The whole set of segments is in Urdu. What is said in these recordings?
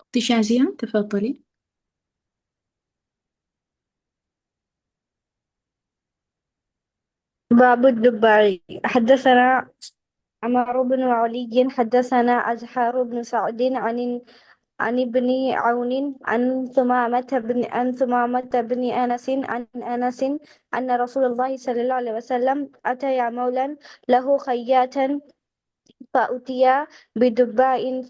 أختي شازية تفضلي. باب الدباري. حدثنا عمر بن علي حدثنا أزهر بن سعد عن ابن عون عن ثمامة بن أنس أن رسول الله صلى الله عليه وسلم أتى مولا له خياطا فأتي بدباء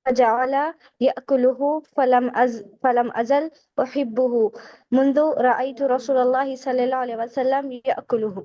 فجعل يأكله فلم أزل أحبه منذ رأيت رسول الله صلى الله عليه وسلم يأكله.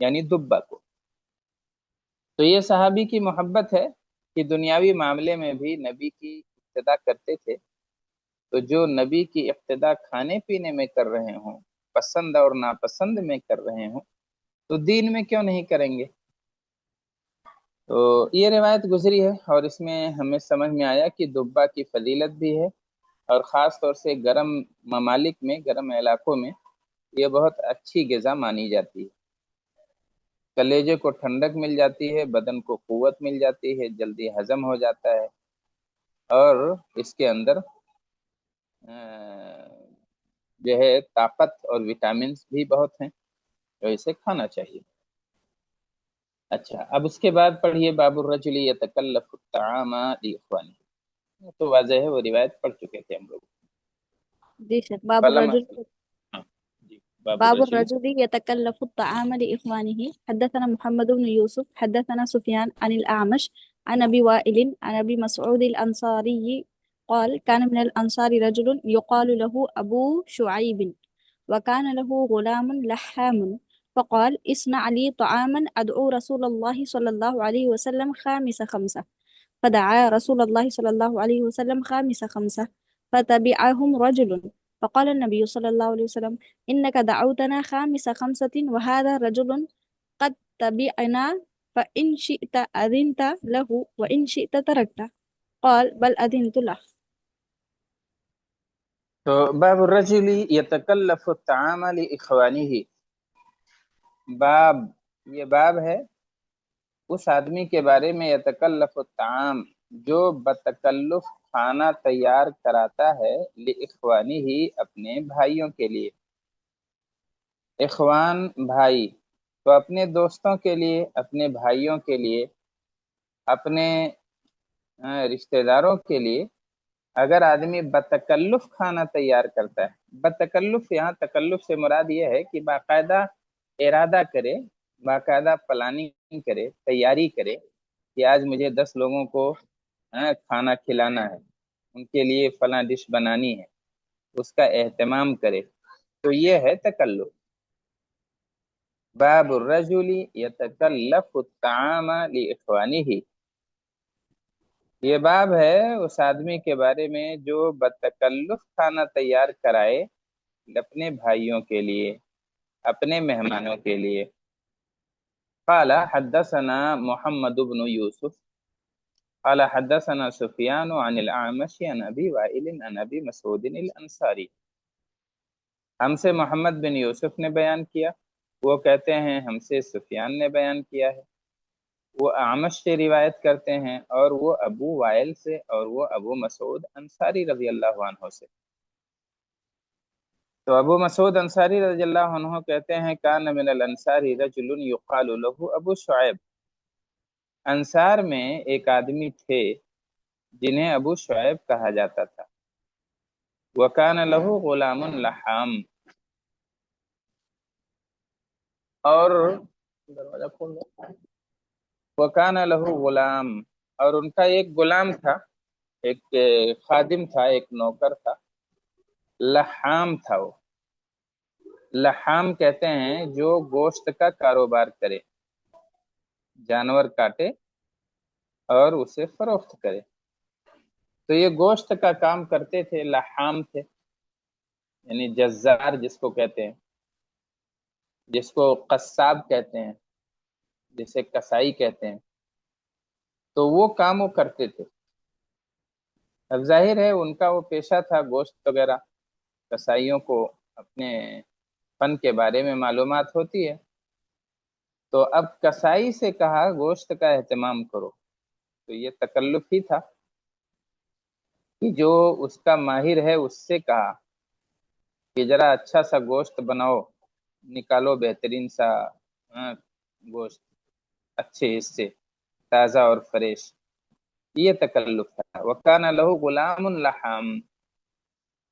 یعنی دبہ کو۔ تو یہ صحابی کی محبت ہے کہ دنیاوی معاملے میں بھی نبی کی اقتداء کرتے تھے، تو جو نبی کی اقتداء کھانے پینے میں کر رہے ہوں، پسند اور ناپسند میں کر رہے ہوں، تو دین میں کیوں نہیں کریں گے؟ تو یہ روایت گزری ہے، اور اس میں ہمیں سمجھ میں آیا کہ دبہ کی فضیلت بھی ہے، اور خاص طور سے گرم ممالک میں، گرم علاقوں میں یہ بہت اچھی غذا مانی جاتی ہے۔ کلیجے کو ٹھنڈک مل جاتی ہے، بدن کو قوت مل جاتی ہے، جلدی ہضم ہو جاتا ہے، اور اس کے اندر جو ہے طاقت اور وٹامنس بھی بہت ہیں، تو اسے کھانا چاہیے۔ اچھا، اب اس کے بعد پڑھیے باب الرجل یتکلف الطعام لاخوانہ، تو واضح ہے، وہ روایت پڑھ چکے تھے ہم لوگ۔ جی شیخ، باب قلم الرجل ہاں جی، باب باب الرجل۔ الرجل يتكلف الطعام لإخوانه. حدثنا محمد بن يوسف حدثنا سفيان عن الأعمش عن أبي وائل عن أبي مسعود الأنصاري قال كان من الأنصار رجل يقال له أبو شعيب وكان له غلام لحام فقال اصنع لي طعاما أدعو رسول الله صلى الله عليه وسلم خامس خمسة فدعا رسول الله صلى الله عليه وسلم خامس خمسة فتبعهم رجل فقال النبي صلى الله عليه وسلم إنك دعوتنا خامس خمسة وهذا رجل قد تبعنا فإن شئت أذنت له وإن شئت تركته قال بل أذنت له. تو باب الرجل یتکلف الطعام لاخوانہ، باب، یہ باب ہے اس آدمی کے بارے میں، یتکلف الطعام، جو بتکلف کھانا تیار کراتا ہے، لاخوانہ، اپنے بھائیوں کے لیے۔ اخوان بھائی، تو اپنے دوستوں کے لیے، اپنے بھائیوں کے لیے، اپنے رشتہ داروں کے لیے اگر آدمی بتکلف کھانا تیار کرتا ہے، بتکلف یہاں تکلف سے مراد یہ ہے کہ باقاعدہ ارادہ کرے، باقاعدہ پلاننگ کرے، تیاری کرے کہ آج مجھے 10 لوگوں کو کھانا کھلانا ہے، ان کے لیے فلاں ڈش بنانی ہے، اس کا اہتمام کرے، تو یہ ہے تکلف۔ باب الرجل یتکلف الطعام لاخوانہ، یہ باب ہے اس آدمی کے بارے میں جو بتکلف کھانا تیار کرائے اپنے بھائیوں کے لیے، اپنے مہمانوں کے لیے۔ قال حدثنا محمد بن یوسف قال حدثنا سفیان عن الاعمش عن ابی وائل عن ابی مسعود الانصاری، ہم سے محمد بن یوسف نے بیان کیا، وہ کہتے ہیں ہم سے سفیان نے بیان کیا ہے، وہ اعمش سے روایت کرتے ہیں، اور وہ ابو وائل سے، اور وہ ابو مسعود انصاری رضی اللہ عنہ سے۔ تو ابو مسعود انصاری رضی اللہ عنہ کہتے ہیں کان من الانصار رجل یقال له ابو شعیب، انصار میں ایک آدمی تھے جنہیں ابو شعیب کہا جاتا تھا۔ وکان له غلام لحام، اور دروازہ کھول دو۔ وکان له غلام، اور ان کا ایک غلام تھا، ایک خادم تھا، ایک نوکر تھا، لحام تھا وہ۔ لحام کہتے ہیں جو گوشت کا کاروبار کرے، جانور کاٹے اور اسے فروخت کرے، تو یہ گوشت کا کام کرتے تھے، لحام تھے، یعنی جزار جس کو کہتے ہیں، جس کو قصاب کہتے ہیں، جسے کسائی کہتے ہیں، تو وہ کام وہ کرتے تھے۔ اب ظاہر ہے ان کا وہ پیشہ تھا گوشت وغیرہ، کسائیوں کو اپنے فن کے بارے میں معلومات ہوتی ہے، تو اب کسائی سے کہا گوشت کا اہتمام کرو، تو یہ تکلف ہی تھا کہ جو اس کا ماہر ہے اس سے کہا کہ ذرا اچھا سا گوشت بناؤ، نکالو بہترین سا گوشت، اچھے حصے، تازہ اور فریش، یہ تکلف تھا۔ وکان لہ غلام لحام،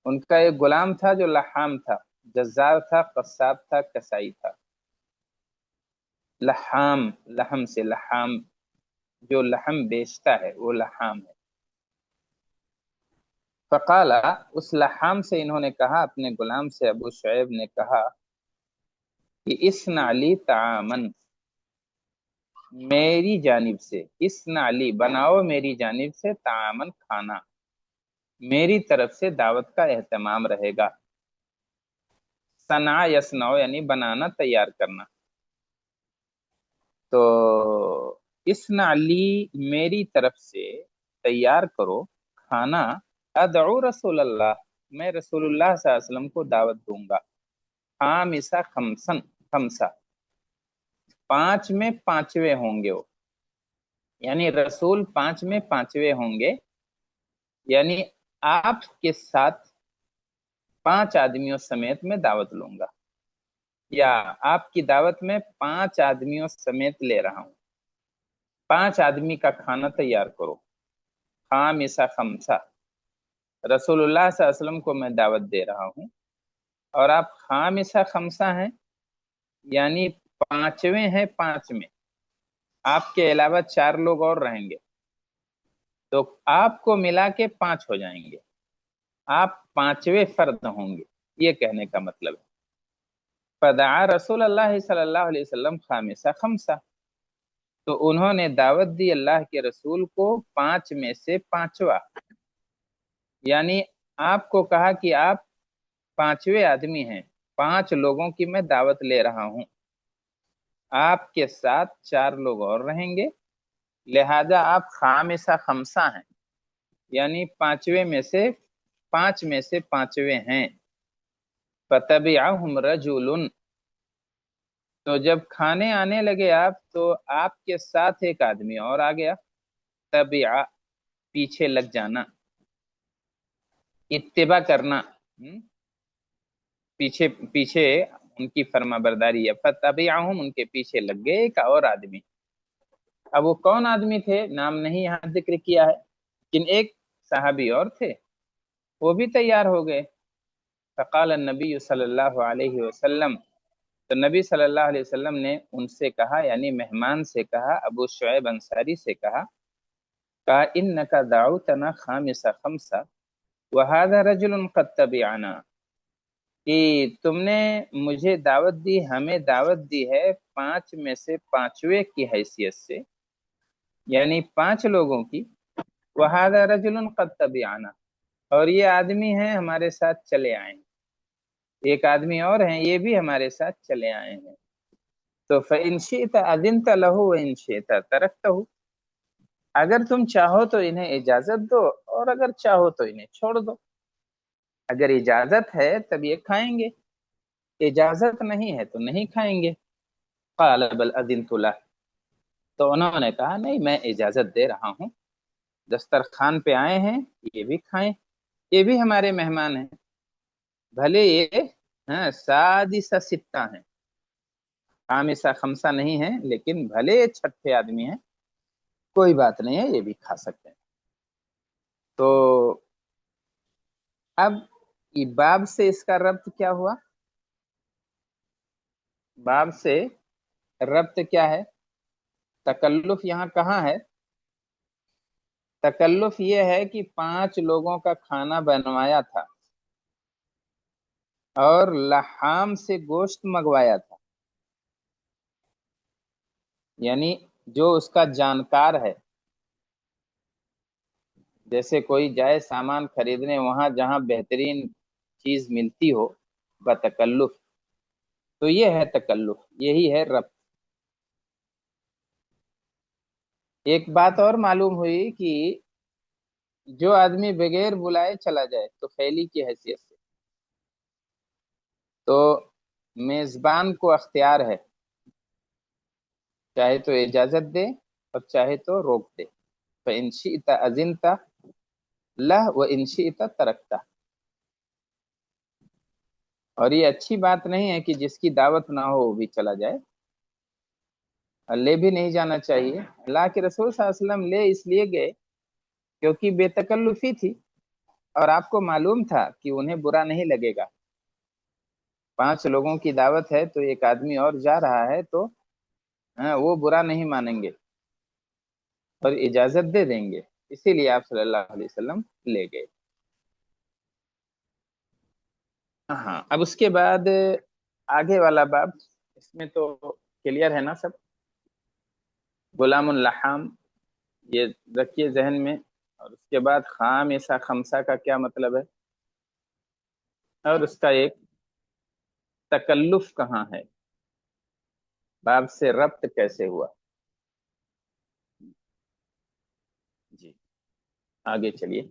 ان کا ایک غلام تھا جو لحام تھا، جزار تھا، قصاب تھا، کسائی تھا۔ لحام، لحم سے، لحام جو لحم بیچتا ہے وہ لحام ہے۔ فقال، اس لحام سے انہوں نے کہا، اپنے غلام سے ابو شعیب نے کہا کہ اسنع لی طعامن، میری جانب سے، اسنع لی بناؤ میری جانب سے، طعامن کھانا، میری طرف سے دعوت کا اہتمام رہے گا۔ صنع یصنع یعنی بنانا، تیار کرنا۔ تو اسنع لی میری طرف سے تیار کرو کھانا، ادعو رسول اللہ، میں رسول اللہ صلی اللہ علیہ وسلم کو دعوت دوں گا، خامسہ خمسن، خمسہ، پانچ میں پانچویں ہوں گے وہ، یعنی رسول پانچ میں پانچویں ہوں گے، یعنی آپ کے ساتھ پانچ آدمیوں سمیت میں دعوت لوں گا، یا آپ کی دعوت میں پانچ آدمیوں سمیت لے رہا ہوں، پانچ آدمی کا کھانا تیار کرو، خامسہ خمسہ، رسول اللہ صلی اللہ علیہ وسلم کو میں دعوت دے رہا ہوں، اور آپ خامسہ خمسہ ہیں، یعنی پانچویں ہیں پانچ میں، آپ کے علاوہ چار لوگ اور رہیں گے، تو آپ کو ملا کے پانچ ہو جائیں گے، آپ پانچویں فرد ہوں گے، یہ کہنے کا مطلب ہے۔ فدعا رسول اللہ صلی اللہ علیہ وسلم خامسہ خمسہ، تو انہوں نے دعوت دی اللہ کے رسول کو پانچ میں سے پانچواں، یعنی آپ کو کہا کہ آپ پانچویں آدمی ہیں، پانچ لوگوں کی میں دعوت لے رہا ہوں، آپ کے ساتھ چار لوگ اور رہیں گے، لہذا آپ خامسہ خمسہ ہیں، یعنی پانچویں میں سے پانچ میں سے پانچویں ہیں۔ فتبعہم رجل، تو جب کھانے آنے لگے آپ تو آپ کے ساتھ ایک آدمی اور آ گیا، تبع پیچھے لگ جانا، اتباع کرنا، پیچھے پیچھے ان کی فرما برداری ہے، فتبعہم ان کے پیچھے لگ گئے ایک اور آدمی۔ اب وہ کون آدمی تھے نام نہیں یہاں ذکر کیا ہے، لیکن ایک صحابی اور تھے، وہ بھی تیار ہو گئے۔ فقال النبی صلی اللہ علیہ وسلم، تو نبی صلی اللہ علیہ وسلم نے ان سے کہا، یعنی مہمان سے کہا، ابو شعیب انصاری سے کہا انک دعوتنا خامسہ خمسہ وہذا رجل قد تبعنا، کہ تم نے مجھے دعوت دی، ہمیں دعوت دی ہے پانچ میں سے پانچویں کی حیثیت سے، یعنی پانچ لوگوں کی، وہذا رجل قد تبعنا، اور یہ آدمی ہیں ہمارے ساتھ چلے آئے ہیں، ایک آدمی اور ہیں یہ بھی ہمارے ساتھ چلے آئے ہیں، تو فَإِنْ شِئْتَ أَذِنْتَ لَهُ وَإِنْ شِئْتَ تَرَكْتَهُ، اگر تم چاہو تو انہیں اجازت دو، اور اگر چاہو تو انہیں چھوڑ دو، اگر اجازت ہے تب یہ کھائیں گے، اجازت نہیں ہے تو نہیں کھائیں گے۔ قال بل اذنت له، تو انہوں نے کہا نہیں میں اجازت دے رہا ہوں، دسترخوان پہ آئے ہیں یہ بھی کھائیں، یہ بھی ہمارے مہمان ہیں، بھلے یہ سادسہ ستہ ہیں، خامسہ خمسہ نہیں ہیں، لیکن بھلے یہ چھٹے آدمی ہیں، کوئی بات نہیں ہے، یہ بھی کھا سکتے ہیں۔ تو اب باب سے اس کا ربط کیا ہوا؟ باب سے ربط کیا ہے؟ تکلف یہاں کہاں ہے؟ تکلف یہ ہے کہ پانچ لوگوں کا کھانا بنوایا تھا اور لحام سے گوشت منگوایا تھا، یعنی جو اس کا جانکار ہے، جیسے کوئی جائے سامان خریدنے وہاں جہاں بہترین چیز ملتی ہو بتکلف، تو یہ ہے تکلف، یہی ہے ربط۔ ایک بات اور معلوم ہوئی کہ جو آدمی بغیر بلائے چلا جائے تو خیلی کی حیثیت سے، تو میزبان کو اختیار ہے، چاہے تو اجازت دے اور چاہے تو روک دے، فَإِنْ شِئْتَ أَذِنْتَ لَهُ وَإِنْ شِئْتَ تَرَكْتَهُ۔ اور یہ اچھی بات نہیں ہے کہ جس کی دعوت نہ ہو وہ بھی چلا جائے، اور لے بھی نہیں جانا چاہیے۔ اللہ کے رسول صلی اللہ علیہ وسلم لے اس لیے گئے کیونکہ بے تکلفی تھی، اور آپ کو معلوم تھا کہ انہیں برا نہیں لگے گا، پانچ لوگوں کی دعوت ہے تو ایک آدمی اور جا رہا ہے تو وہ برا نہیں مانیں گے اور اجازت دے دیں گے، اسی لیے آپ صلی اللہ علیہ وسلم لے گئے۔ ہاں اب اس کے بعد آگے والا باب میں تو کلیئر ہے نا سب؟ غلام اللحام یہ رکھیے ذہن میں، اور اس کے بعد خامسہ، خمسہ کا کیا مطلب ہے، اور اس کا ایک تکلف کہاں ہے، باب سے ربط کیسے ہوا۔ جی آگے چلیے،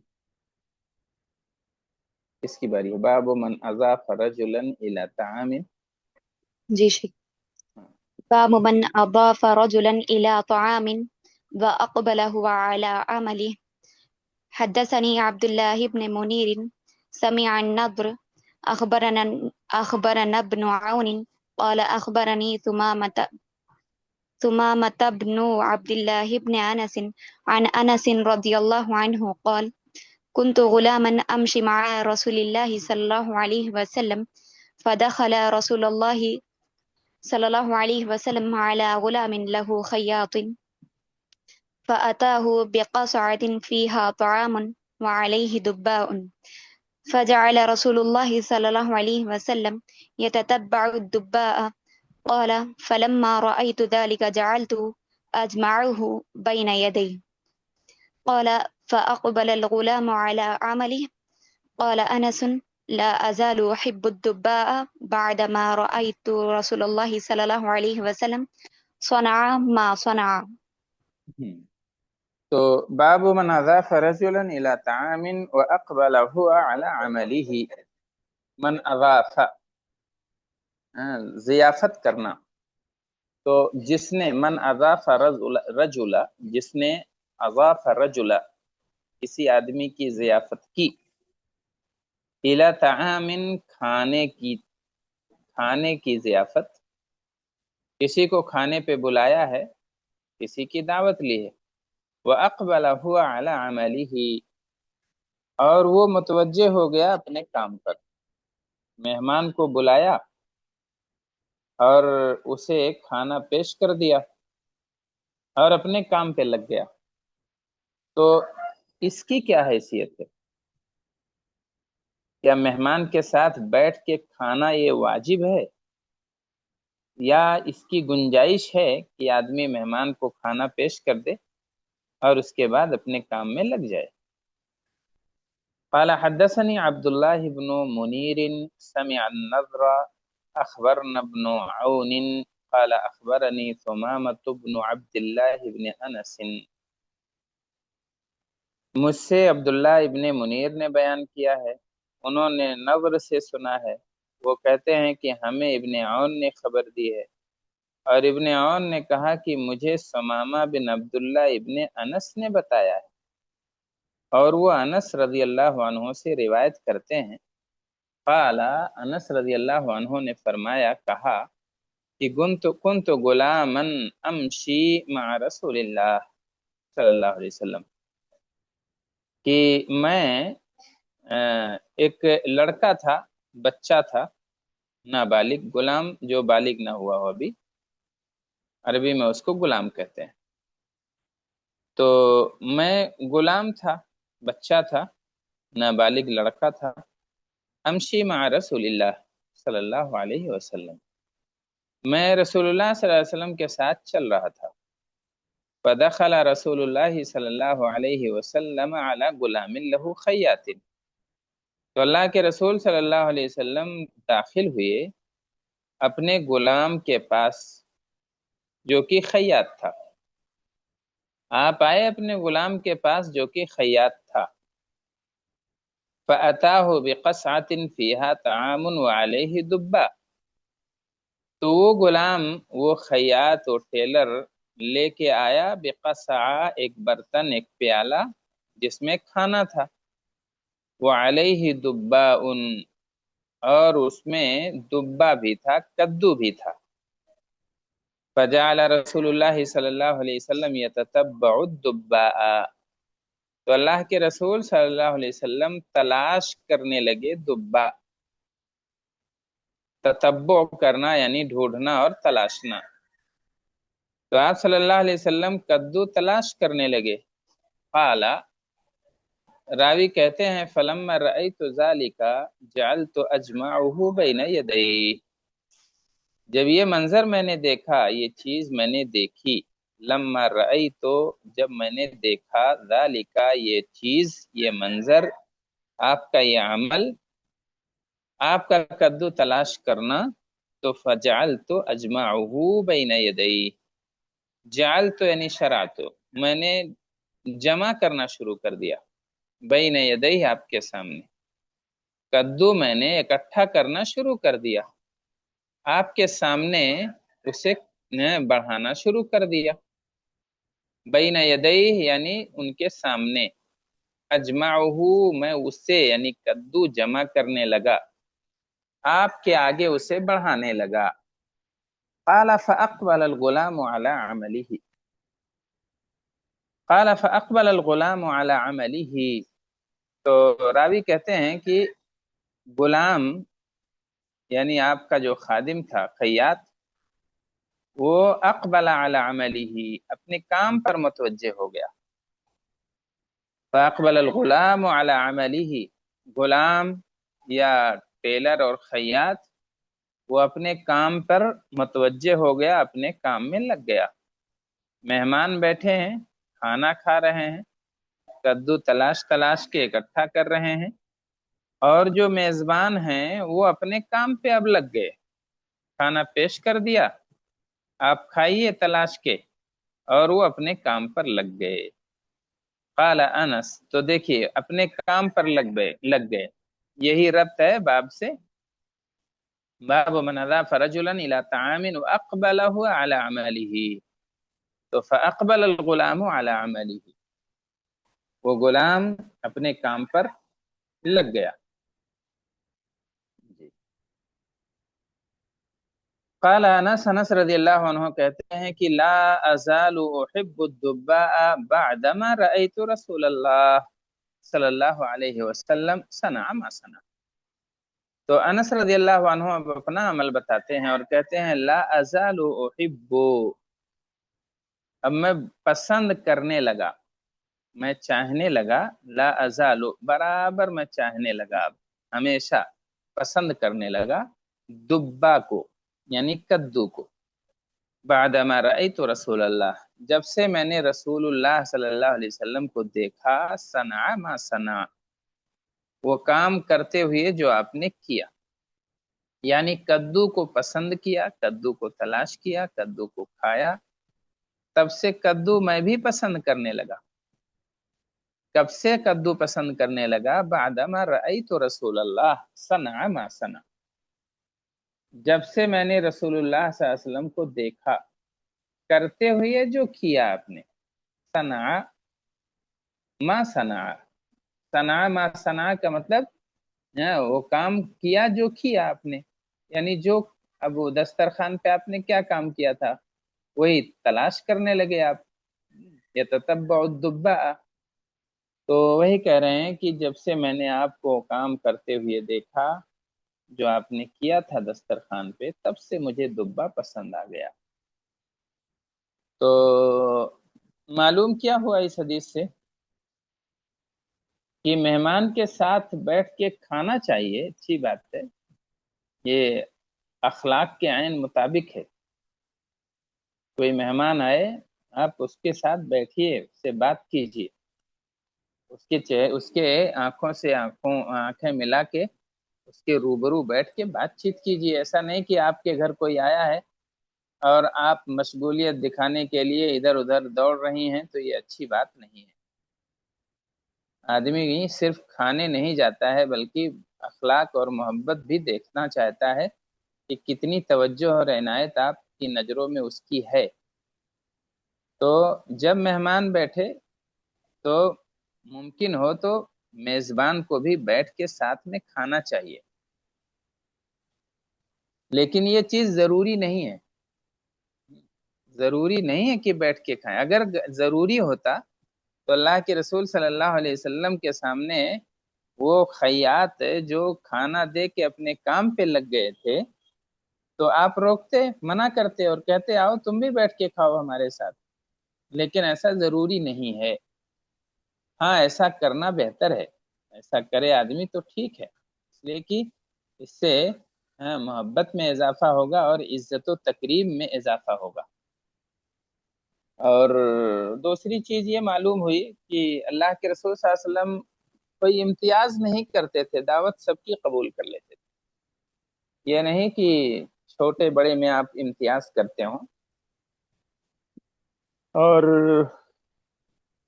اس کی باری ہے۔ باب من اضاف رجلا الى طعام۔ جی شیخ۔ باب من أضاف رجلا إلى طعام وأقبله على عمله. حدثني عبد الله بن منير سمع النضر أخبرنا ابن عون قال أخبرني ثمامة بن عبد الله بن أنس عن أنس رضي الله عنه قال كنت غلاما أمشي مع رسول الله صلى الله عليه وسلم فدخل رسول الله صلى الله عليه وسلم على غلام له خياط فأتاه بقصعة فيها طعام وعليه دباء فجعل رسول الله صلى الله عليه وسلم يتتبع الدباء قال فلما رأيت ذلك جعلت أجمعه بين يدي قال فأقبل الغلام على عمله قال أنس لا أزال أحب الدباء بعدما رأيت رسول الله صلى الله عليه وسلم صنع ما صنع۔ تو باب من اضاف رجلا الى طعام واقبل هو على عمله، من اضاف ضیافت کرنا، تو جس نے من اضاف رجلا، جس نے اضاف رجلا کسی آدمی کی ضیافت کی، الى طعام کھانے کی ضیافت، کسی کو کھانے پہ بلایا ہے، کسی کی دعوت لی ہے، وَأَقْبَلَ هُوَ عَلَى عَمَلِهِ، اور وہ متوجہ ہو گیا اپنے کام پر، مہمان کو بلایا اور اسے کھانا پیش کر دیا اور اپنے کام پہ لگ گیا، تو اس کی کیا حیثیت ہے؟ کیا مہمان کے ساتھ بیٹھ کے کھانا یہ واجب ہے، یا اس کی گنجائش ہے کہ آدمی مہمان کو کھانا پیش کر دے اور اس کے بعد اپنے کام میں لگ جائے؟ قال حدثني عبد الله بن منير سمع النضر أخبرنا ابن عون قال أخبرني ثمامة بن عبد الله بن أنس، مجھ سے عبداللہ ابن منیر نے بیان کیا ہے، انہوں نے نضر سے سنا ہے، وہ کہتے ہیں کہ ہمیں ابن عون نے خبر دی ہے، اور ابن عون نے کہا کہ مجھے ثمامہ بن عبداللہ ابن انس نے بتایا ہے، اور وہ انس رضی اللہ عنہ سے روایت کرتے ہیں۔ قال، انس رضی اللہ عنہ نے فرمایا، کہا کہ کنت غلاما امشی مع رسول اللہ صلی اللہ علیہ وسلم، کہ میں ایک لڑکا تھا، بچہ تھا، نابالغ، غلام جو بالغ نہ ہوا ہو ابھی، عربی میں اس کو غلام کہتے ہیں، تو میں غلام تھا، بچہ تھا، نابالغ لڑکا تھا، امشی مع رسول اللہ صلی اللہ علیہ وسلم، میں رسول اللہ صلی اللہ علیہ وسلم کے ساتھ چل رہا تھا، فدخل رسول اللہ صلی اللہ علیہ وسلم علی غلام له خیاط، تو اللہ کے رسول صلی اللہ علیہ وسلم داخل ہوئے اپنے غلام کے پاس جو کہ خیاط تھا، آپ آئے اپنے غلام کے پاس جو کہ خیاط تھا، فَأَتَاهُ بِقَصْعَةٍ فِيهَا طَعَامٌ وَعَلَيْهِ دُبَّةٌ، تو وہ غلام، وہ خیاط و ٹیلر لے کے آیا بقصعہ، ایک برتن، ایک پیالہ جس میں کھانا تھا، وعلیہ دباء، اور اس میں دبا بھی تھا، کدو بھی تھا، فجعل رسول اللہ صلی اللہ علیہ وسلم یتتبع الدباء، تو اللہ کے رسول صلی اللہ علیہ وسلم تلاش کرنے لگے دبا، تتبع کرنا یعنی ڈھونڈنا اور تلاشنا، تو آپ صلی اللہ علیہ وسلم کدو تلاش کرنے لگے۔ قال، راوی کہتے ہیں فلما رأيت ذلك جعلت اجمعه بين يدي، جب یہ منظر میں نے دیکھا، یہ چیز میں نے دیکھی، لما رأی تو جب میں نے دیکھا، ذالک یہ چیز، یہ منظر، آپ کا یہ عمل، آپ کا کدو تلاش کرنا، تو فجعلت اجمعہ بین یدی، جعلت یعنی شرعت، میں نے جمع کرنا شروع کر دیا، بین یدی آپ کے سامنے، کدو میں نے اکٹھا کرنا شروع کر دیا، آپ کے سامنے اسے بڑھانا شروع کر دیا، بین یدیہ یعنی ان کے سامنے، اجمعہ میں اسے یعنی کدو جمع کرنے لگا، آپ کے آگے اسے بڑھانے لگا۔ قال فاقبل الغلام على عمله، قال فاقبل الغلام على عمله، تو راوی کہتے ہیں کہ غلام یعنی آپ کا جو خادم تھا خیاط، وہ اقبل علی عمله اپنے کام پر متوجہ ہو گیا، فاقبل الغلام علی عمله، غلام یا ٹیلر اور خیاط وہ اپنے کام پر متوجہ ہو گیا، اپنے کام میں لگ گیا، مہمان بیٹھے ہیں، کھانا کھا رہے ہیں، کدو تلاش کے اکٹھا کر رہے ہیں، اور جو میزبان ہیں وہ اپنے کام پہ اب لگ گئے، کھانا پیش کر دیا، آپ کھائیے تلاش کے، اور وہ اپنے کام پر لگ گئے۔ قال انس، تو دیکھیے اپنے کام پر لگ گئے، یہی ربط ہے باب سے، باب من اضاف رجلا الى طعام واقبله على عمله، تو فاقبل الغلام على عمله، وہ غلام اپنے کام پر لگ گیا۔ قال انس رضی اللہ عنہ کہتے ہیں کہ لا ازال احب الدباء بعدما رأيت رسول اللہ صلی اللہ علیہ وسلم صنع ما صنع، تو انس رضی اللہ عنہ اب اپنا عمل بتاتے ہیں اور کہتے ہیں لا ازال احب، اب میں پسند کرنے لگا، میں چاہنے لگا، لا ازال برابر میں چاہنے لگا، اب ہمیشہ پسند کرنے لگا، دبا کو یعنی کدو کو، بعد ما رأیت رسول اللہ، جب سے میں نے رسول اللہ صلی اللہ علیہ وسلم کو دیکھا، صنع ما صنع، وہ کام کرتے ہوئے جو آپ نے کیا، یعنی کدو کو پسند کیا، کدو کو تلاش کیا، کدو کو کھایا، تب سے کدو میں بھی پسند کرنے لگا۔ کب سے کدو پسند کرنے لگا؟ بعد ما رأیت رسول اللہ صنع ما صنع، جب سے میں نے رسول اللہ صلی اللہ علیہ وسلم کو دیکھا کرتے ہوئے جو کیا آپ نے، صنع ما صنع، صنع ما صنع کا مطلب وہ کام کیا جو کیا آپ نے، یعنی جو اب وہ دسترخوان پہ آپ نے کیا کام کیا تھا وہی تلاش کرنے لگے آپ، یتتبع الدباء، تو وہی کہہ رہے ہیں کہ جب سے میں نے آپ کو کام کرتے ہوئے دیکھا جو آپ نے کیا تھا دسترخوان پہ، تب سے مجھے دبا پسند آ گیا۔ تو معلوم کیا ہوا اس حدیث سے کہ مہمان کے ساتھ بیٹھ کے کھانا چاہیے، اچھی بات ہے، یہ اخلاق کے عین مطابق ہے۔ کوئی مہمان آئے، آپ اس کے ساتھ بیٹھیے، اس سے بات کیجیے، اس کے آنکھوں سے آنکھیں ملا کے اس کے روبرو بیٹھ کے بات چیت کیجیے۔ ایسا نہیں کہ آپ کے گھر کوئی آیا ہے اور آپ مشغولیت دکھانے کے لیے ادھر ادھر دوڑ رہی ہیں، تو یہ اچھی بات نہیں ہے۔ آدمی صرف کھانے نہیں جاتا ہے بلکہ اخلاق اور محبت بھی دیکھنا چاہتا ہے کہ کتنی توجہ اور عنایت آپ کی نظروں میں اس کی ہے۔ تو جب مہمان بیٹھے تو ممکن ہو تو میزبان کو بھی بیٹھ کے ساتھ میں کھانا چاہیے، لیکن یہ چیز ضروری نہیں ہے، ضروری نہیں ہے کہ بیٹھ کے کھائیں۔ اگر ضروری ہوتا تو اللہ کے رسول صلی اللہ علیہ وسلم کے سامنے وہ خیاط جو کھانا دے کے اپنے کام پہ لگ گئے تھے تو آپ روکتے، منع کرتے اور کہتے آؤ تم بھی بیٹھ کے کھاؤ ہمارے ساتھ، لیکن ایسا ضروری نہیں ہے۔ ہاں ایسا کرنا بہتر ہے، ایسا کرے آدمی تو ٹھیک ہے، اس لیے کہ اس سے ہاں محبت میں اضافہ ہوگا اور عزت و تکریم میں اضافہ ہوگا۔ اور دوسری چیز یہ معلوم ہوئی کہ اللہ کے رسول صلی اللہ علیہ وسلم کوئی امتیاز نہیں کرتے تھے، دعوت سب کی قبول کر لیتے تھے، یہ نہیں کہ چھوٹے بڑے میں آپ امتیاز کرتے ہوں۔ اور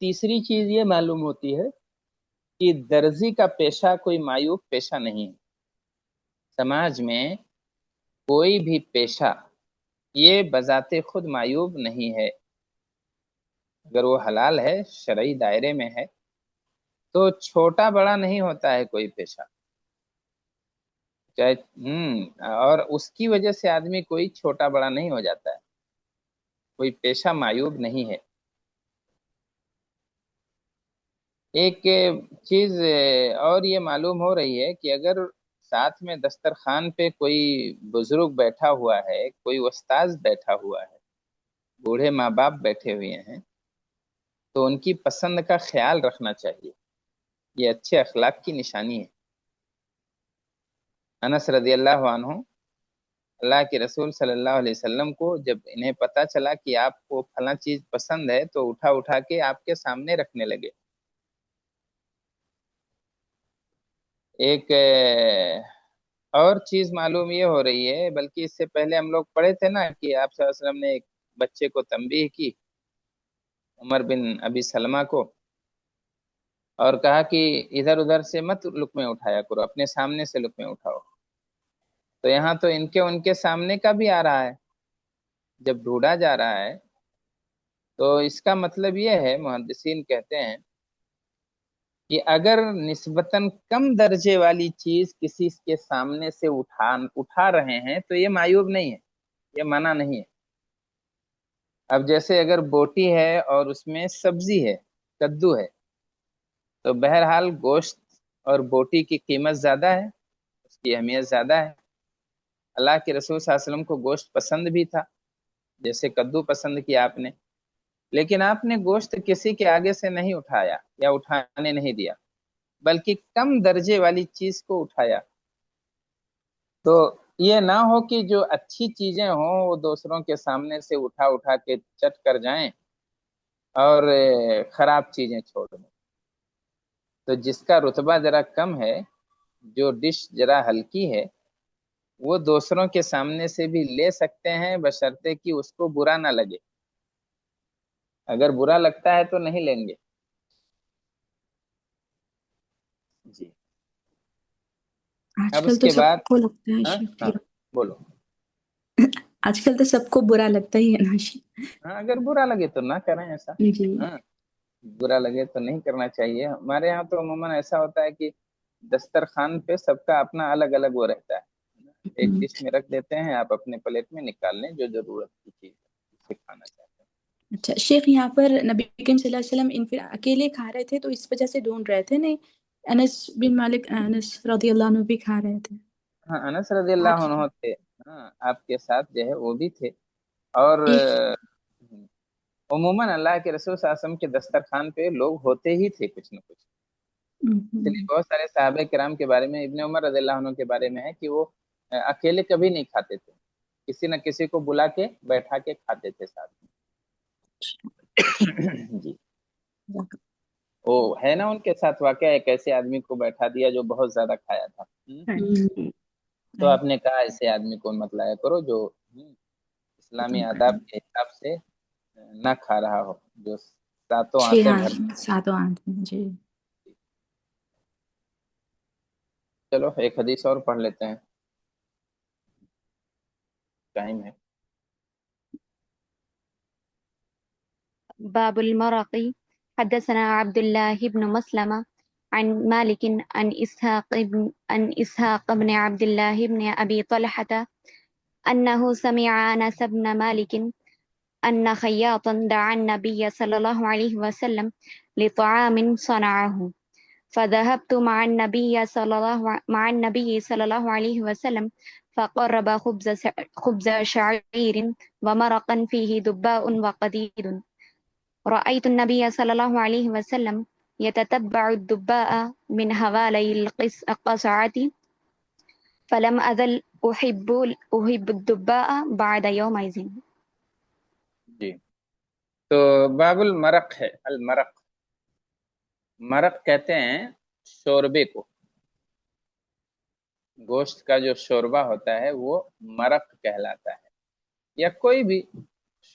تیسری چیز یہ معلوم ہوتی ہے کہ درزی کا پیشہ کوئی معیوب پیشہ نہیں ہے۔ سماج میں کوئی بھی پیشہ یہ بذات خود معیوب نہیں ہے، اگر وہ حلال ہے، شرعی دائرے میں ہے، تو چھوٹا بڑا نہیں ہوتا ہے کوئی پیشہ، چاہے اور اس کی وجہ سے آدمی کوئی چھوٹا بڑا نہیں ہو جاتا ہے، کوئی پیشہ معیوب نہیں ہے۔ ایک چیز اور یہ معلوم ہو رہی ہے کہ اگر ساتھ میں دسترخوان پہ کوئی بزرگ بیٹھا ہوا ہے، کوئی استاذ بیٹھا ہوا ہے، بوڑھے ماں باپ بیٹھے ہوئے ہیں، تو ان کی پسند کا خیال رکھنا چاہیے، یہ اچھے اخلاق کی نشانی ہے۔ انس رضی اللہ عنہ، اللہ کے رسول صلی اللہ علیہ وسلم کو جب انہیں پتا چلا کہ آپ کو فلاں چیز پسند ہے تو اٹھا کے آپ کے سامنے رکھنے لگے۔ ایک اور چیز معلوم یہ ہو رہی ہے، بلکہ اس سے پہلے ہم لوگ پڑھے تھے نا کہ آپ صلی اللہ علیہ وسلم نے ایک بچے کو تنبیہ کی، عمر بن ابی سلمہ کو، اور کہا کہ ادھر ادھر سے مت لقمے اٹھایا کرو، اپنے سامنے سے لقمے اٹھاؤ۔ تو یہاں تو ان کے سامنے کا بھی آ رہا ہے، جب ڈھونڈا جا رہا ہے تو اس کا مطلب یہ ہے، محدثین کہتے ہیں کہ اگر نسبتاً کم درجے والی چیز کسی کے سامنے سے اٹھا رہے ہیں تو یہ معیوب نہیں ہے، یہ منع نہیں ہے۔ اب جیسے اگر بوٹی ہے اور اس میں سبزی ہے، کدو ہے، تو بہرحال گوشت اور بوٹی کی قیمت زیادہ ہے، اس کی اہمیت زیادہ ہے۔ اللہ کے رسول صلی اللہ علیہ وسلم کو گوشت پسند بھی تھا، جیسے کدو پسند کیا آپ نے، لیکن آپ نے گوشت کسی کے آگے سے نہیں اٹھایا یا اٹھانے نہیں دیا، بلکہ کم درجے والی چیز کو اٹھایا۔ تو یہ نہ ہو کہ جو اچھی چیزیں ہوں وہ دوسروں کے سامنے سے اٹھا کے چٹ کر جائیں اور خراب چیزیں چھوڑ دیں۔ تو جس کا رتبہ ذرا کم ہے، جو ڈش ذرا ہلکی ہے، وہ دوسروں کے سامنے سے بھی لے سکتے ہیں، بشرطے کہ اس کو برا نہ لگے۔ اگر برا لگتا ہے تو نہیں لیں گے۔ جی، آج اب کل اس تو کے سب بعد کو لگتا ہے ہاں شیخ ہاں بولو۔ آج کل تو سب کو برا لگتا ہی ہے نا شیخ۔ ہاں اگر برا لگے تو نہ کریں ایسا، جی ہاں برا لگے تو نہیں کرنا چاہیے۔ ہمارے یہاں تو عموماً ایسا ہوتا ہے کہ دسترخوان پہ سب کا اپنا الگ الگ وہ رہتا ہے، ایک ڈش میں رکھ دیتے ہیں، آپ اپنے پلیٹ میں نکال لیں جو ضرورت کی چیز ہے اسے کھانا چاہتے ہیں۔ اچھا شیخ، یہاں پر نبی کریم صلی اللہ علیہ وسلم ان پھر اکیلے کھا رہے تھے تو اس وجہ سے ڈھونڈ رہے تھے، نہیں انس بن مالک، انس رضی اللہ عنہ بھی کھا رہے تھے؟ ہاں انس رضی اللہ عنہ تھے، ہاں آپ کے ساتھ جو ہے وہ بھی تھے۔ اور عموماً اللہ کے رسول صلی اللہ علیہ وسلم کے دسترخوان پہ لوگ ہوتے ہی تھے کچھ نہ کچھ، اس لیے بہت سارے صحابہ کرام کے بارے میں، ابن عمر رضی اللہ عنہ کے بارے میں ہے کہ وہ اکیلے کبھی نہیں کھاتے تھے، کسی نہ کسی کو بلا کے بیٹھا کے کھاتے تھے ساتھ میں۔ جی، وہ ہے نا ان کے ساتھ واقعہ، ایک ایسے آدمی کو بیٹھا دیا جو بہت زیادہ کھایا تھا، تو آپ نے کہا ایسے آدمی کو مت لایا کرو جو اسلامی آداب کے حساب سے نہ کھا رہا ہو، جو ساتوں آنتیں بھر۔ ساتوں آنتیں، جی۔ چلو ایک حدیث اور پڑھ لیتے ہیں، ٹائم ہے۔ باب المرق. حدثنا عبد الله بن مسلمة عن مالك عن إسحاق بن عبد الله بن أبي طلحة أنه سمع أنس بن مالك أن خياطا دعا النبي صلى الله عليه وسلم لطعام صنعه، فذهبت مع النبي صلى الله عليه وسلم فقرب خبز شعير ومرقا فيه دباء وقديد. رأيت النبي صلى الله عليه وسلم يتتبع الدباء من حوالي القصعة فلم أزل أحب الدباء بعد يومئذ. جی، تو باب المرق ہے. المرق، مرق کہتے ہیں شوربے کو. گوشت کا جو شوربہ ہوتا ہے وہ مرق کہلاتا ہے، یا کوئی بھی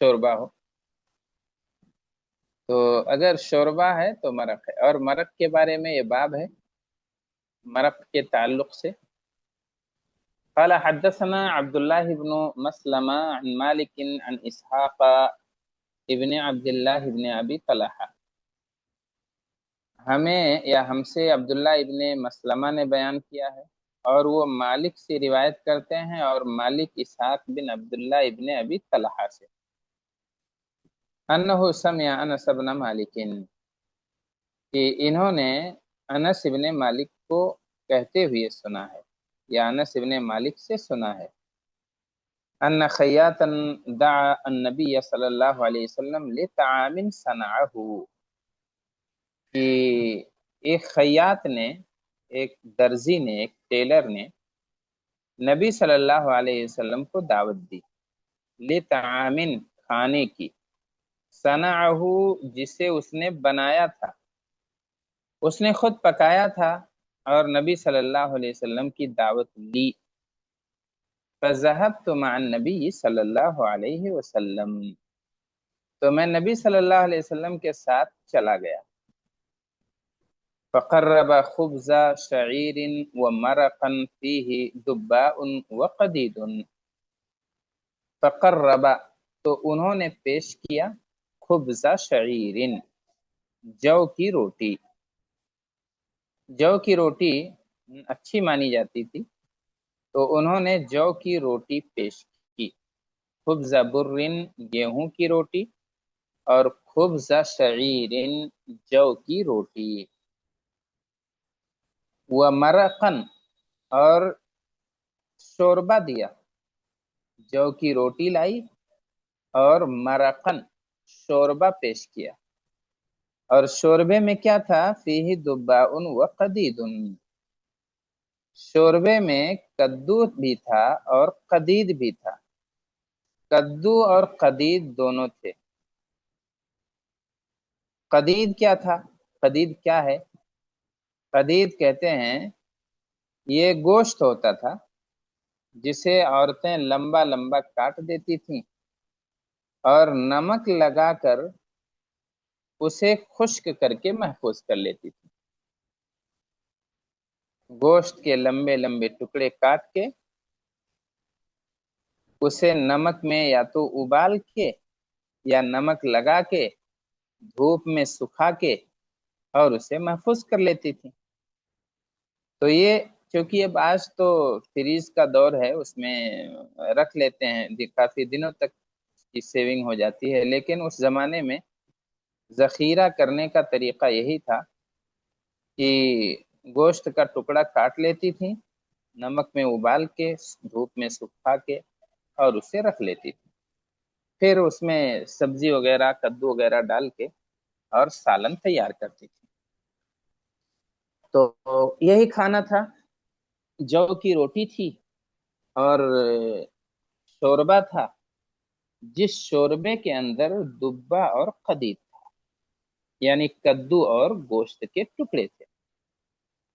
شوربہ ہو. تو اگر شوربہ ہے تو مرق ہے. اور مرق کے بارے میں یہ باب ہے مرق کے تعلق سے. قال حدثنا عبد الله بن مسلمة عن مالك عن اسحاق ابن عبد الله ابن ابی طلحہ. ہمیں یا ہم سے عبداللہ ابن مسلمہ نے بیان کیا ہے، اور وہ مالک سے روایت کرتے ہیں، اور مالک اسحاق بن عبداللہ ابن ابی طلحہ سے. انہ سمع انس بن مالک، کہ انہوں نے انس ابن مالک کو کہتے ہوئے سنا ہے، یا انس ابن مالک سے سنا ہے. ان خیاطا دعا النبی صلی اللہ علیہ وسلم لطعام صنعہ، کہ ایک خیاط نے، ایک درزی نے، ایک ٹیلر نے نبی صلی اللہ علیہ وسلم کو دعوت دی. لطعام، کھانے کی، صنعہ، جسے اس نے بنایا تھا، اس نے خود پکایا تھا اور نبی صلی اللہ علیہ وسلم کی دعوت لی. فذهبت مع النبی صلی اللہ علیہ وسلم، تو میں نبی صلی اللہ علیہ وسلم کے ساتھ چلا گیا. فقرب خبز شعیر ومرقا فيه دباء وقدید. فقرب، تو انہوں نے پیش کیا، خبز شعیر، جو کی روٹی. جو کی روٹی اچھی مانی جاتی تھی، تو انہوں نے جو کی روٹی پیش کی. خبز برن، گیہوں کی روٹی، اور خبز شعیر، جو کی روٹی. ومرقن، اور شوربہ دیا. جو کی روٹی لائی اور مرقن، شوربہ پیش کیا. اور شوربے میں کیا تھا؟ فیہ دباء وقدید، شوربے میں کدو بھی تھا اور قدید بھی تھا. کدو اور قدید دونوں تھے. قدید کیا تھا؟ قدید کیا ہے؟ قدید کہتے ہیں یہ گوشت ہوتا تھا جسے عورتیں لمبا لمبا کاٹ دیتی تھیں اور نمک لگا کر اسے خشک کر کے محفوظ کر لیتی تھی. گوشت کے لمبے لمبے ٹکڑے کاٹ کے اسے نمک میں یا تو ابال کے یا نمک لگا کے دھوپ میں سکھا کے اور اسے محفوظ کر لیتی تھی. تو یہ چونکہ اب آج تو فریز کا دور ہے، اس میں رکھ لیتے ہیں، کافی دنوں تک کی سیونگ ہو جاتی ہے. لیکن اس زمانے میں ذخیرہ کرنے کا طریقہ یہی تھا کہ گوشت کا ٹکڑا کاٹ لیتی تھی، نمک میں ابال کے دھوپ میں سکھا کے اور اسے رکھ لیتی تھی. پھر اس میں سبزی وغیرہ، کدو وغیرہ ڈال کے اور سالن تیار کرتی تھی. تو یہی کھانا تھا. جو کی روٹی تھی اور شوربہ تھا، جس شوربے کے اندر دبا اور قدید تھا، یعنی کدو اور گوشت کے ٹکڑے تھے.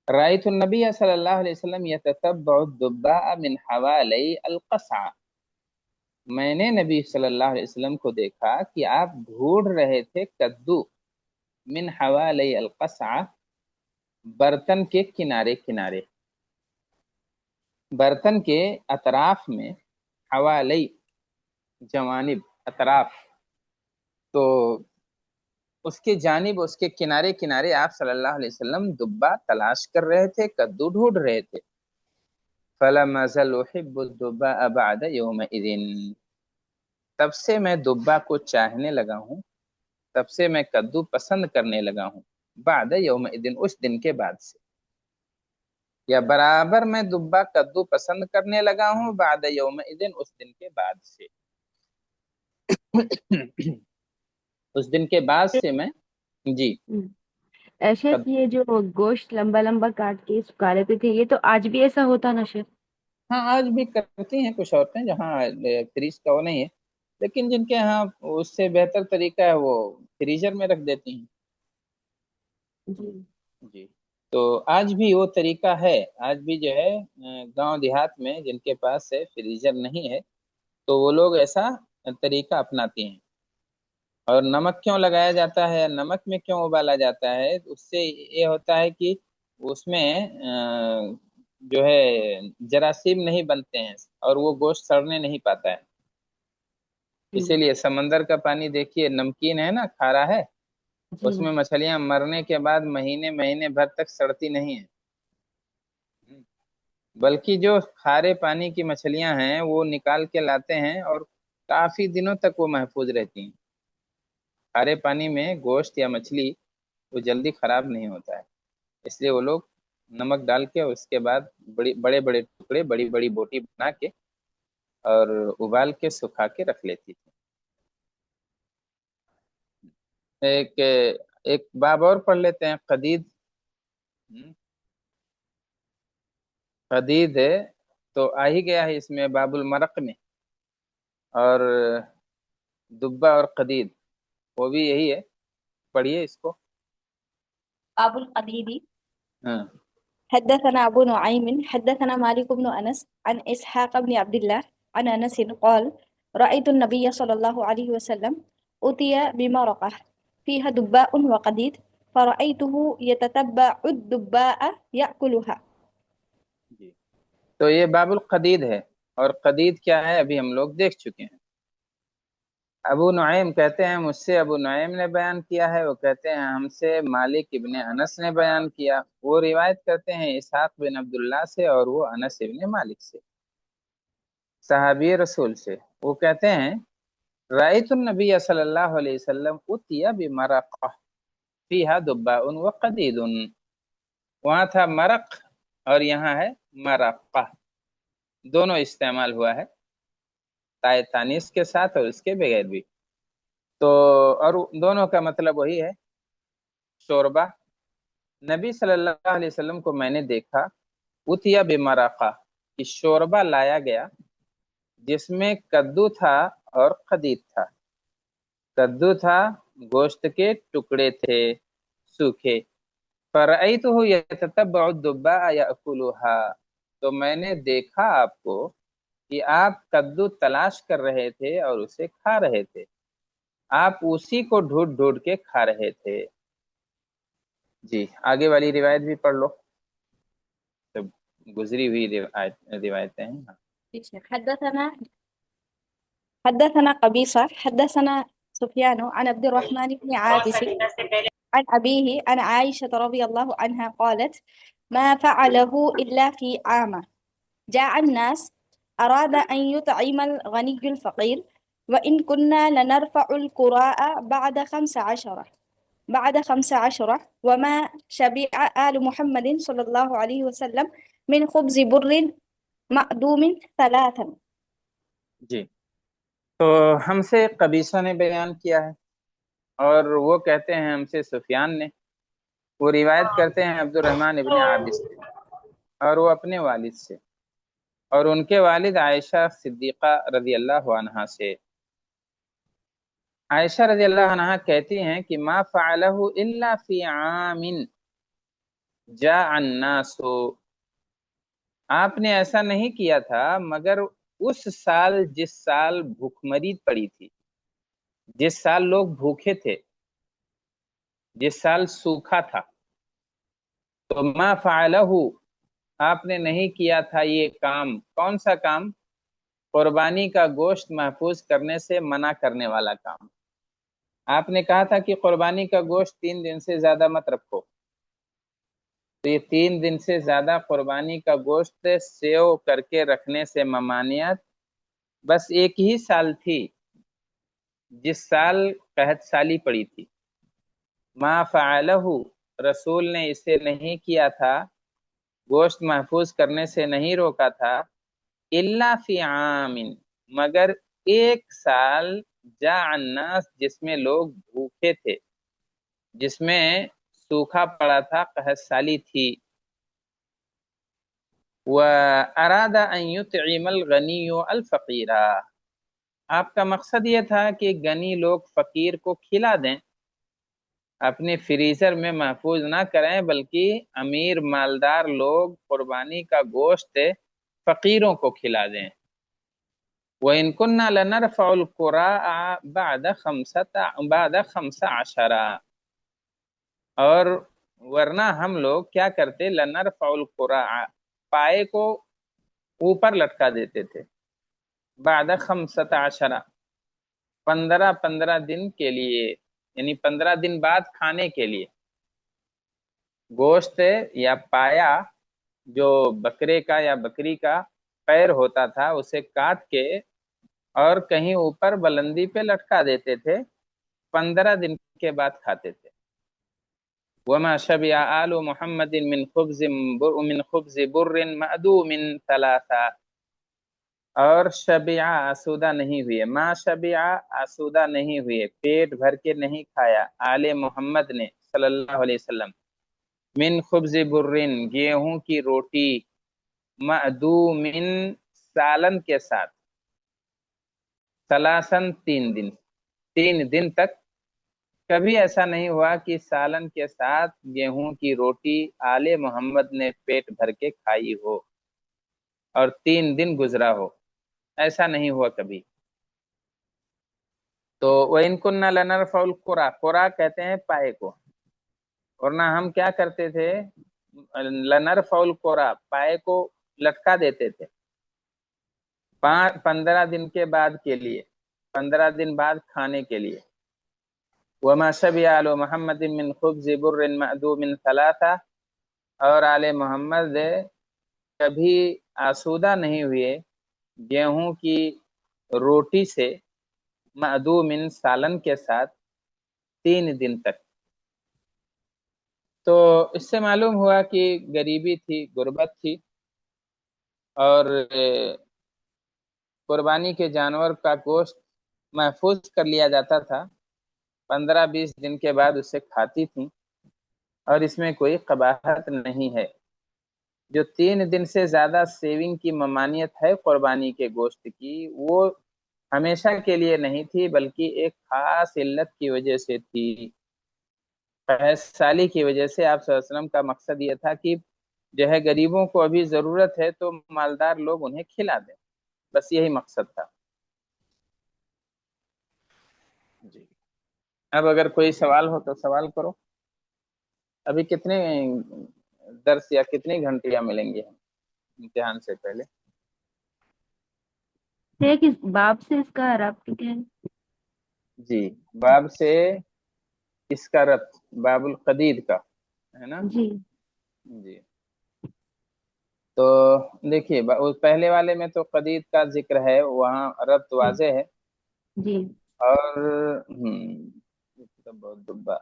رأیت النبی صلی اللہ علیہ وسلم یتتبع الدباء من حوالی القصع، میں نے نبی صلی اللہ علیہ وسلم کو دیکھا کہ آپ ڈھونڈ رہے تھے کدو، من حوالی القصع، برتن کے کنارے کنارے، برتن کے اطراف میں. حوالی جوانب، اطراف، تو اس کے جانب، اس کے کنارے کنارے آپ صلی اللہ علیہ وسلم دبا تلاش کر رہے تھے، کدو ڈھونڈ رہے تھے. فلم ازل احب الدباء بعد یومئذ، تب سے میں دبا کو چاہنے لگا ہوں، تب سے میں کدو پسند کرنے لگا ہوں. بعد یومئذ، اس دن کے بعد سے، یا برابر میں دبا کدو پسند کرنے لگا ہوں بعد یومئذ، اس دن کے بعد سے. اس دن کے بعد سے میں، جی. شیخ یہ جو گوشت لمبا لمبا کاٹ کے سکھا لیتے تھے، یہ تو آج بھی ایسا ہوتا نا شیخ؟ ہاں آج بھی کرتی ہیں کچھ عورتیں جہاں فریج کا وہ نہیں ہے، لیکن جن کے ہاں اس سے بہتر طریقہ ہے وہ فریزر میں رکھ دیتی ہیں۔ جی، تو آج بھی وہ طریقہ ہے، آج بھی جو ہے گاؤں دیہات میں جن کے پاس ہے فریزر نہیں ہے تو وہ لوگ ایسا طریقہ اپناتی ہیں۔ اور نمک کیوں لگایا جاتا ہے، نمک میں کیوں ابالا جاتا ہے، اس سے یہ ہوتا ہے کہ اس میں جو ہے جراثیم نہیں بنتے ہیں اور وہ گوشت سڑنے نہیں پاتا ہے۔ اسی لیے سمندر کا پانی دیکھیے نمکین ہے نا، کھارا ہے، اس میں مچھلیاں مرنے کے بعد مہینے مہینے بھر تک سڑتی نہیں ہیں، بلکہ جو کھارے پانی کی مچھلیاں ہیں وہ نکال کے لاتے ہیں اور کافی دنوں تک وہ محفوظ رہتی ہیں۔ کھارے پانی میں گوشت یا مچھلی وہ جلدی خراب نہیں ہوتا ہے، اس لیے وہ لوگ نمک ڈال کے اس کے بعد بڑے بڑے ٹکڑے بڑی بڑی بوٹی بنا کے اور ابال کے سکھا کے رکھ لیتی تھی۔ ایک باب اور پڑھ لیتے ہیں، قدید۔ قدید ہے تو آ ہی گیا ہے اس میں باب المرق میں، اور دبا اور قدید وہ بھی یہی ہے، پڑھیے اس کو۔ باب القديد. ہاں حدثنا أبو نعيم حدثنا مالك بن أنس عن إسحاق بن عبد الله عن أنس قال رأيت النبي صلى الله عليه وسلم أتي بمرقة فيها دباء وقديد فرأيته يتتبع الدباء يأكلها. جی، تو یہ باب القدید ہے، اور قدید کیا ہے ابھی ہم لوگ دیکھ چکے ہیں۔ ابو نعیم کہتے ہیں مجھ سے ابو نعیم نے بیان کیا ہے، وہ کہتے ہیں ہم سے مالک ابن انس نے بیان کیا، وہ روایت کرتے ہیں اسحاق بن عبداللہ سے اور وہ انس ابن مالک سے، صحابی رسول سے۔ وہ کہتے ہیں رأیت النبی صلی اللہ علیہ وسلم اتیا بمرقہ فیہا دباء وقدید، وہاں تھا مرق اور یہاں ہے مرقہ، دونوں استعمال ہوا ہے، تائے تانیث کے ساتھ اور اس کے بغیر بھی، تو اور دونوں کا مطلب وہی ہے شوربہ۔ نبی صلی اللہ علیہ وسلم کو میں نے دیکھا اتیا بمرقہ کہ شوربہ لایا گیا جس میں کدو تھا اور قدید تھا۔ کدو تھا، گوشت کے ٹکڑے تھے سوکھے۔ فرأیتہ یتتبع الدباء یأکلها، تو میں نے دیکھا آپ کو کہ آپ کدو تلاش کر رہے تھے اور اسے کھا رہے تھے، آپ اسی کو ڈھونڈ ڈھونڈ کے کھا رہے تھے۔ جی آگے والی روایت بھی پڑھ لو، سب گزری ہوئی روایتیں ہیں۔ حدثنا قبيصة حدثنا سفيان عن عبد الرحمن بن عابس عن أبيه عن عائشة رضي الله عنها قالت ما فعله إلا في عامة جاء الناس أراد أن يطعم الغني الفقير وإن كنا لنرفع القراء بعد 15 وما شبع آل محمد صلى الله عليه وسلم من خبز بر مأدوم 3. جی، تو ہم سے قبیصہ نے بیان کیا ہے، اور وہ کہتے ہیں ہم سے سفیان نے، وہ روایت کرتے ہیں عبد الرحمن ابن عابس سے، اور وہ اپنے والد سے، اور ان کے والد عائشہ صدیقہ رضی اللہ عنہا سے۔ عائشہ رضی اللہ عنہا کہتی ہیں کہ ما فعلہ الا فی عام جاء الناس، آپ نے ایسا نہیں کیا تھا مگر اس سال جس سال بھوکمری پڑی تھی، جس سال لوگ بھوکے تھے، جس سال سوکھا تھا، تو ما فعلہ آپ نے نہیں کیا تھا یہ کام۔ کون سا کام؟ قربانی کا گوشت محفوظ کرنے سے منع کرنے والا کام۔ آپ نے کہا تھا کہ قربانی کا گوشت 3 دن سے زیادہ مت رکھو، تو یہ 3 دن سے زیادہ قربانی کا گوشت سیو کر کے رکھنے سے ممانعت بس ایک ہی سال تھی، جس سال قحط سالی پڑی تھی۔ ما فعلہ، رسول نے اسے نہیں کیا تھا، گوشت محفوظ کرنے سے نہیں روکا تھا، الا فی عام، مگر ایک سال جاء الناس جس میں لوگ بھوکے تھے، جس میں سوکھا پڑا تھا، قحط سالی تھی۔ وَأَرَادَ أَن يُطْعِمَ الْغَنِيُّ الْفَقِيرَ، آپ کا مقصد یہ تھا کہ غنی لوگ فقیر کو کھلا دیں، اپنے فریزر میں محفوظ نہ کریں، بلکہ امیر مالدار لوگ قربانی کا گوشت فقیروں کو کھلا دیں۔ وَإِن كُنَّا لَنَرْفَعُ الْقُرَاءَ بعد 15، اور ورنہ ہم لوگ کیا کرتے، لَنَرْفَعُ الْقُرَاءَ، پائے کو اوپر لٹکا دیتے تھے، بعد 15، 15 دن کے لیے، یعنی 15 دن بعد کھانے کے لیے۔ گوشت یا پایا جو بکرے کا یا بکری کا پیر ہوتا تھا اسے کاٹ کے اور کہیں اوپر بلندی پہ لٹکا دیتے تھے، 15 دن کے بعد کھاتے تھے۔ وما شبع آل محمد من خبز بر معدوم 3، اور شبع آسودہ نہیں ہوئے، ما شبع آسودہ نہیں ہوئے، پیٹ بھر کے نہیں کھایا آل محمد نے صلی اللہ علیہ وسلم، من خبز برن، گیہوں کی روٹی، معدوم، سالن کے ساتھ، ثلاثاً 3 دن تک کبھی ایسا نہیں ہوا کہ سالن کے ساتھ گیہوں کی روٹی آل محمد نے پیٹ بھر کے کھائی ہو اور 3 دن گزرا ہو، ایسا نہیں ہوا کبھی۔ تو وَإِن كُنَّا لَنَرْفَعُ الْقُرَىٰ، قُرَىٰ کہتے ہیں پائے کو، ورنہ ہم کیا کرتے تھے، لَنَرْفَعُ الْقُرَىٰ، پائے کو لٹکا دیتے تھے 15 دن کے بعد کے لیے، 15 دن بعد کھانے کے لیے۔ وَمَا شَبِعَ آلُ مُحَمَّدٍ مِّن خُبْزِ بُرٍّ مَعْدُومٍ 3، اور آل محمد کبھی آسودہ نہیں ہوئے گیہوں کی روٹی سے، معدوم، سالن کے ساتھ، 3 دن تک۔ تو اس سے معلوم ہوا کہ غریبی تھی، غربت تھی، اور قربانی کے جانور کا گوشت محفوظ کر لیا جاتا تھا، 15-20 دن کے بعد اسے کھاتی تھیں، اور اس میں کوئی قباحت نہیں ہے۔ جو 3 دن سے زیادہ سیونگ کی ممانعت ہے قربانی کے گوشت کی، وہ ہمیشہ کے لیے نہیں تھی، بلکہ ایک خاص علت کی وجہ سے تھی، قحط سالی کی وجہ سے۔ آپ صلی اللہ علیہ وسلم کا مقصد یہ تھا کہ جو ہے غریبوں کو ابھی ضرورت ہے تو مالدار لوگ انہیں کھلا دیں، بس یہی مقصد تھا۔ جی، اب اگر کوئی سوال ہو تو سوال کرو۔ ابھی کتنے درس یا کتنی گھنٹیاں ملیں گے امتحان سے پہلے؟ کس باب سے اس کا ربط کیا ہے؟ جی، باب سے اس کا ربط باب القدید کا ہے نا؟ جی جی، تو دیکھیے پہلے والے میں تو قدید کا ذکر ہے، وہاں ربط واضح ہے، جی، اور بہت دبا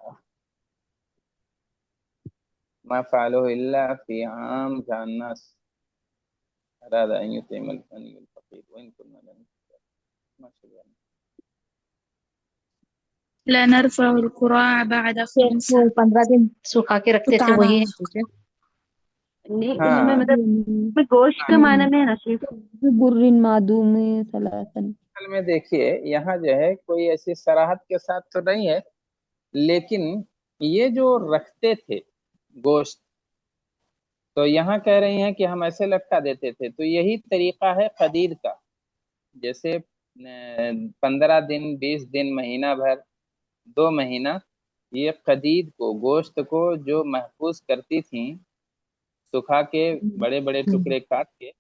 ما فعلوه الا فی عام الناس اراد ان یطعم الغنی الفقیر وان كنا لنرفع القراع بعد 5۔ 15 دن سکھا کے رکھتے تھے، وہی ہے ٹھیک ہے۔ نہیں ہاں، اس میں مطلب گوشت کے معنی میں ہے نا شریف؟ برن معدوم ثلاثن۔ اصل میں دیکھیے یہاں جو ہے کوئی ایسی صراحت کے ساتھ تو نہیں ہے، لیکن یہ جو رکھتے تھے گوشت، تو یہاں کہہ رہی ہیں کہ ہم ایسے لٹکا دیتے تھے، تو یہی طریقہ ہے قدید کا، جیسے 15 دن، 20 دن، مہینہ بھر، 2 مہینہ، یہ قدید کو، گوشت کو جو محفوظ کرتی تھیں سکھا کے، بڑے بڑے ٹکڑے کاٹ کے،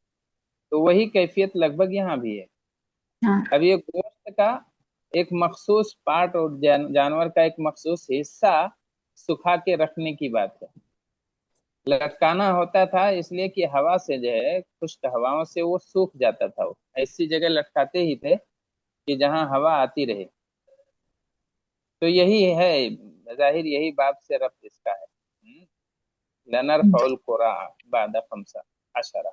تو وہی کیفیت لگ بھگ یہاں بھی ہے۔ ہاں، اب یہ گوشت کا ایک مخصوص پارٹ اور جانور کا ایک مخصوص حصہ سکھا کے رکھنے کی بات ہے۔ لٹکانا ہوتا تھا اس لیے کہ ہوا سے جو ہے، خشک ہواؤں سے وہ سوکھ جاتا تھا، وہ ایسی جگہ لٹکاتے ہی تھے کہ جہاں ہوا آتی رہے۔ تو یہی ہے ظاہر، یہی باب سے ربط اس کا ہے، لنرفع القراع بعد 15۔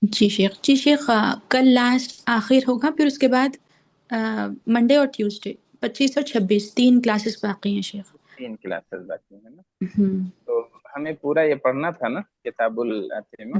جی شیخ، کل لاسٹ آخر ہوگا، پھر اس کے بعد منڈے اور ٹیوزڈے 25 اور 26 3 کلاسز باقی ہیں شیخ۔ 3 کلاسز باقی ہیں نا، تو ہمیں پورا یہ پڑھنا تھا نا کتاب الاتمہ۔